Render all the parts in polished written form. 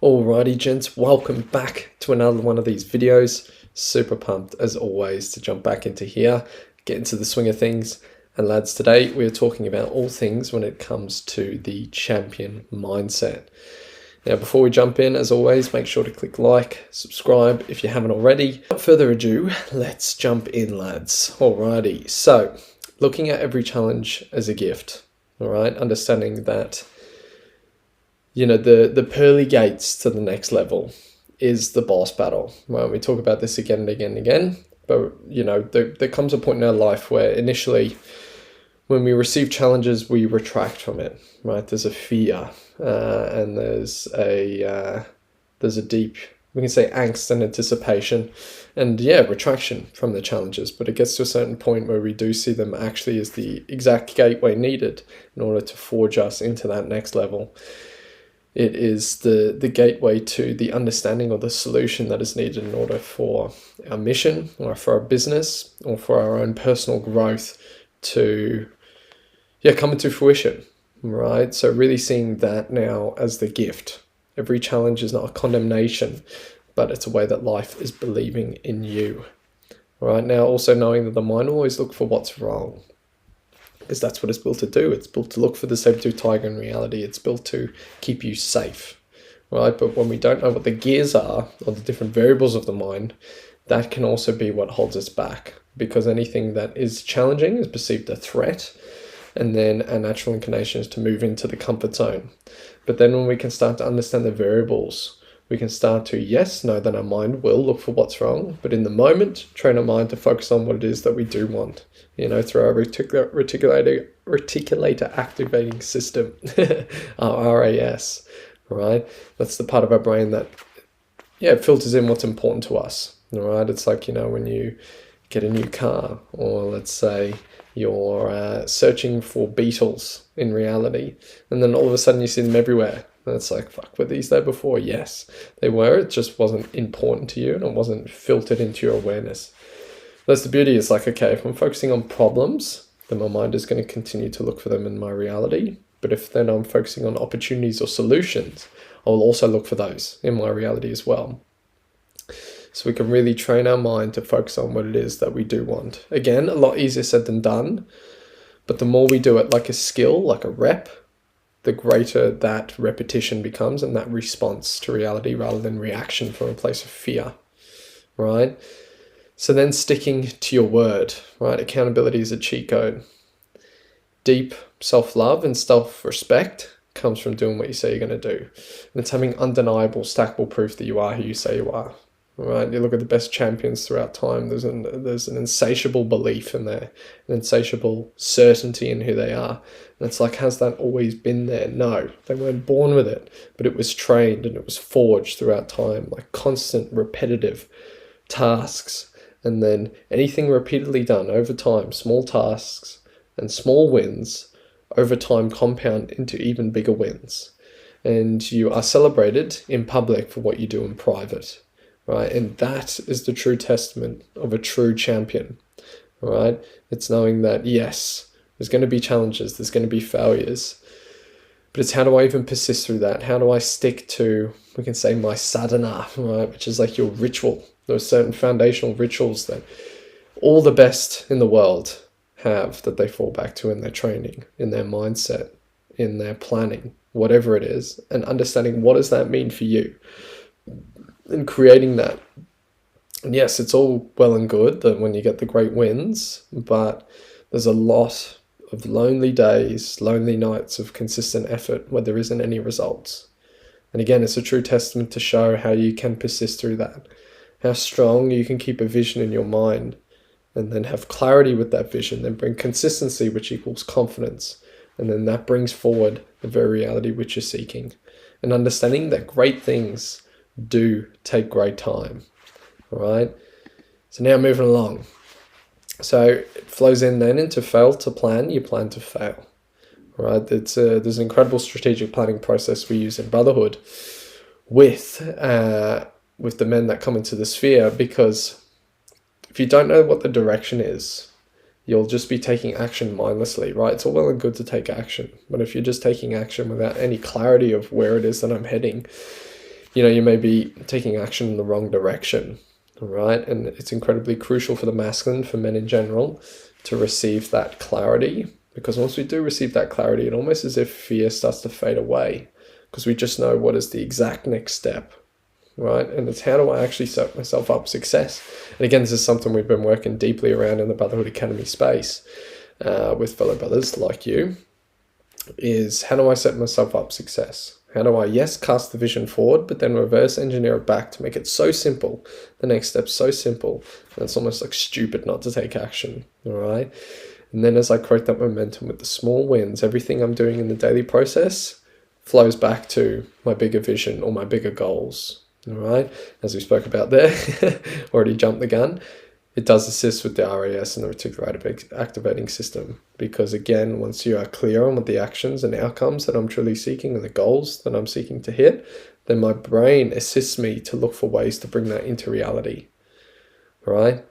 Alrighty gents, welcome back to another one of these videos. Super pumped as always to jump back into here, get into the swing of things. And lads, today we're talking about all things when it comes to the champion mindset. Now before we jump in, as always, make sure to click like, subscribe if you haven't already. Without further ado, let's jump in lads. Alrighty, so looking at every challenge as a gift, alright, understanding that the pearly gates to the next level is the boss battle. Well, we talk about this again and again and again, but there comes a point in our life where initially when we receive challenges, we retract from it, right? There's a fear and there's a deep, we can say, angst and anticipation and retraction from the challenges. But it gets to a certain point where we do see them actually as the exact gateway needed in order to forge us into that next level. It is the gateway to the understanding or the solution that is needed in order for our mission or for our business or for our own personal growth to come into fruition, right? So really seeing that now as the gift. Every challenge is not a condemnation, but it's a way that life is believing in you. Right now, also knowing that the mind will always look for what's wrong, because that's what it's built to do. It's built to look for the saber-tooth tiger in reality. It's built to keep you safe, right? But when we don't know what the gears are or the different variables of the mind, that can also be what holds us back, because anything that is challenging is perceived a threat, and then our natural inclination is to move into the comfort zone. But then when we can start to understand the variables, we can start to, know that our mind will look for what's wrong, but in the moment, train our mind to focus on what it is that we do want, through our reticulator activating system, our RAS, right? That's the part of our brain that, filters in what's important to us, all right? It's like, when you get a new car, or let's say you're searching for beetles in reality, and then all of a sudden you see them everywhere. And it's like, fuck, were these there before? Yes, they were. It just wasn't important to you and it wasn't filtered into your awareness. That's the beauty. It's like, okay, if I'm focusing on problems, then my mind is going to continue to look for them in my reality. But if then I'm focusing on opportunities or solutions, I will also look for those in my reality as well. So we can really train our mind to focus on what it is that we do want. Again, a lot easier said than done. But the more we do it like a skill, like a rep, the greater that repetition becomes and that response to reality rather than reaction from a place of fear, right? So then sticking to your word, right? Accountability is a cheat code. Deep self-love and self-respect comes from doing what you say you're going to do. And it's having undeniable, stackable proof that you are who you say you are. Right, you look at the best champions throughout time. There's an insatiable belief in there, an insatiable certainty in who they are. And it's like, has that always been there? No, they weren't born with it, but it was trained and it was forged throughout time, like constant, repetitive tasks. And then anything repeatedly done over time, small tasks and small wins over time compound into even bigger wins. And you are celebrated in public for what you do in private. Right, and that is the true testament of a true champion, right? It's knowing that, yes, there's going to be challenges, there's going to be failures, but it's how do I even persist through that? How do I stick to, we can say, my sadhana, right? Which is like your ritual. Those certain foundational rituals that all the best in the world have, that they fall back to in their training, in their mindset, in their planning, whatever it is, and understanding what does that mean for you. And creating that. And yes, it's all well and good that when you get the great wins, but there's a lot of lonely days, lonely nights of consistent effort where there isn't any results. And again, it's a true testament to show how you can persist through that, how strong you can keep a vision in your mind and then have clarity with that vision, then bring consistency, which equals confidence. And then that brings forward the very reality which you're seeking. And understanding that great things do take great time. All right, so now moving along, so it flows in then into fail to plan. You plan to fail. All right, there's an incredible strategic planning process we use in Brotherhood with the men that come into the sphere, because if you don't know what the direction is, you'll just be taking action mindlessly, right? It's all well and good to take action, but if you're just taking action without any clarity of where it is that I'm heading, you may be taking action in the wrong direction, all right? And it's incredibly crucial for the masculine, for men in general, to receive that clarity, because once we do receive that clarity, it almost as if fear starts to fade away, because we just know what is the exact next step, right? And it's how do I actually set myself up for success? And again, this is something we've been working deeply around in the Brotherhood Academy space with fellow brothers like you, is how do I set myself up for success? How do I, yes, cast the vision forward, but then reverse engineer it back to make it so simple, the next step so simple, and it's almost like stupid not to take action, all right? And then as I create that momentum with the small wins, everything I'm doing in the daily process flows back to my bigger vision or my bigger goals, all right? As we spoke about there, already jumped the gun. It does assist with the RAS and the reticular activating system, because again, once you are clear on what the actions and outcomes that I'm truly seeking and the goals that I'm seeking to hit, then my brain assists me to look for ways to bring that into reality, right?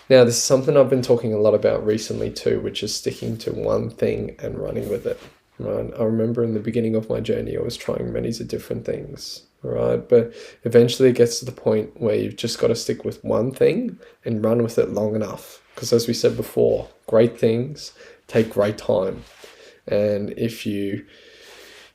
Now, this is something I've been talking a lot about recently too, which is sticking to one thing and running with it, right? I remember in the beginning of my journey, I was trying many different things, right? But eventually it gets to the point where you've just got to stick with one thing and run with it long enough. Because as we said before, great things take great time. And if you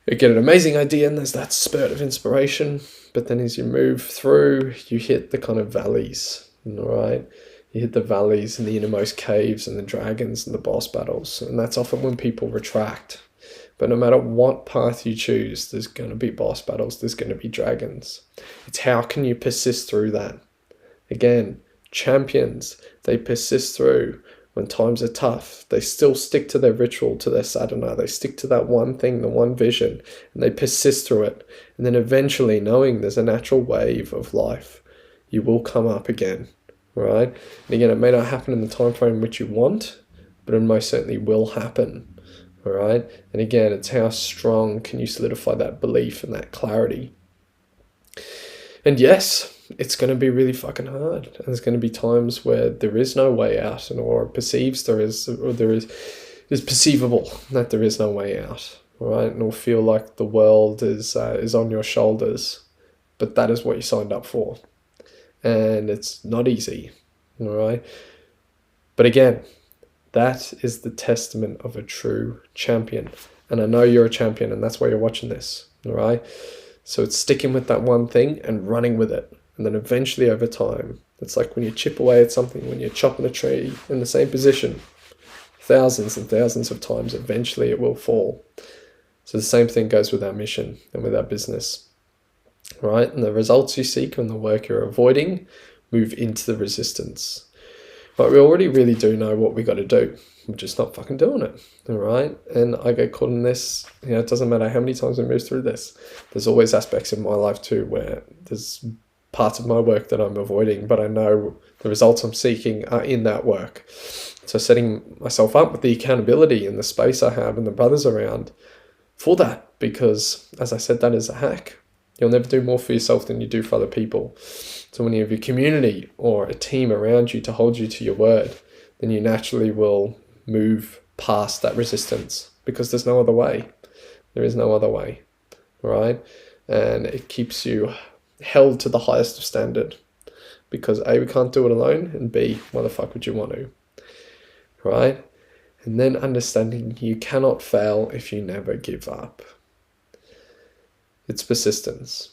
get an amazing idea and there's that spurt of inspiration, but then as you move through, you hit the kind of valleys, right? You hit the valleys and the innermost caves and the dragons and the boss battles. And that's often when people retract. But no matter what path you choose, there's going to be boss battles, there's going to be dragons. It's how can you persist through that? Again, champions, they persist through when times are tough. They still stick to their ritual, to their sadhana. They stick to that one thing, the one vision, and they persist through it. And then eventually, knowing there's a natural wave of life, you will come up again, right? And again, it may not happen in the time frame which you want, but it most certainly will happen. All right. And again, it's how strong can you solidify that belief and that clarity. And yes, it's going to be really fucking hard. And there's going to be times where there is no way out, or perceives there is, or there is perceivable that there is no way out. All right. And it'll feel like the world is on your shoulders, but that is what you signed up for. And it's not easy. All right. But again, that is the testament of a true champion. And I know you're a champion, and that's why you're watching this, all right? So it's sticking with that one thing and running with it. And then eventually over time, it's like when you chip away at something, when you're chopping a tree in the same position, thousands and thousands of times, eventually it will fall. So the same thing goes with our mission and with our business, right? And the results you seek and the work you're avoiding move into the resistance. But we already really do know what we got to do. We're just not fucking doing it, all right? And I get caught in this, it doesn't matter how many times we move through this. There's always aspects in my life too where there's parts of my work that I'm avoiding, but I know the results I'm seeking are in that work. So setting myself up with the accountability and the space I have and the brothers around for that, because as I said, that is a hack. You'll never do more for yourself than you do for other people. So when you have your community or a team around you to hold you to your word, then you naturally will move past that resistance, because there's no other way. There is no other way, right? And it keeps you held to the highest of standard, because A, we can't do it alone, and B, why the fuck would you want to, right? And then understanding you cannot fail if you never give up. It's persistence.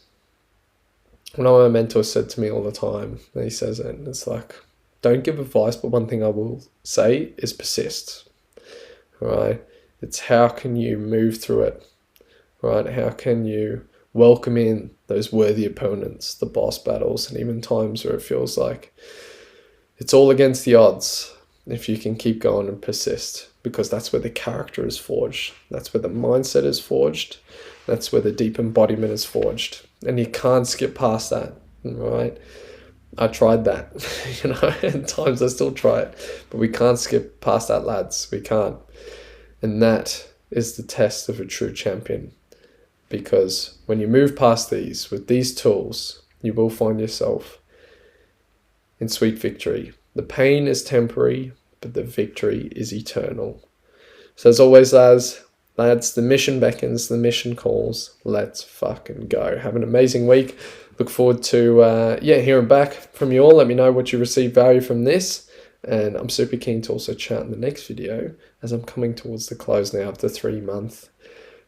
One of my mentors said to me all the time, and he says it, and it's like, don't give advice, but one thing I will say is persist, right? It's how can you move through it, right? How can you welcome in those worthy opponents, the boss battles, and even times where it feels like it's all against the odds, if you can keep going and persist, because that's where the character is forged. That's where the mindset is forged. That's where the deep embodiment is forged. And you can't skip past that, right? I tried that, at times I still try it, but we can't skip past that, lads. We can't. And that is the test of a true champion, because when you move past these, with these tools, you will find yourself in sweet victory. The pain is temporary, but the victory is eternal. So as always, lads, Lads, the mission beckons, the mission calls. Let's fucking go. Have an amazing week. Look forward to hearing back from you all. Let me know what you received value from this. And I'm super keen to also chat in the next video, as I'm coming towards the close now of the 3-month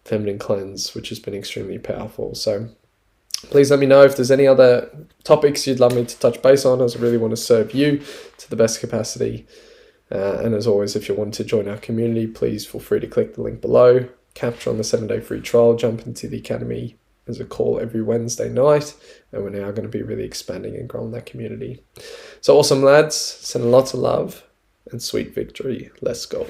feminine cleanse, which has been extremely powerful. So please let me know if there's any other topics you'd love me to touch base on, as I really want to serve you to the best capacity. And as always, if you want to join our community, please feel free to click the link below, capture on the 7-day free trial, jump into the academy. There's a call every Wednesday night, and we're now going to be really expanding and growing that community. So awesome, lads. Sending lots of love and sweet victory. Let's go.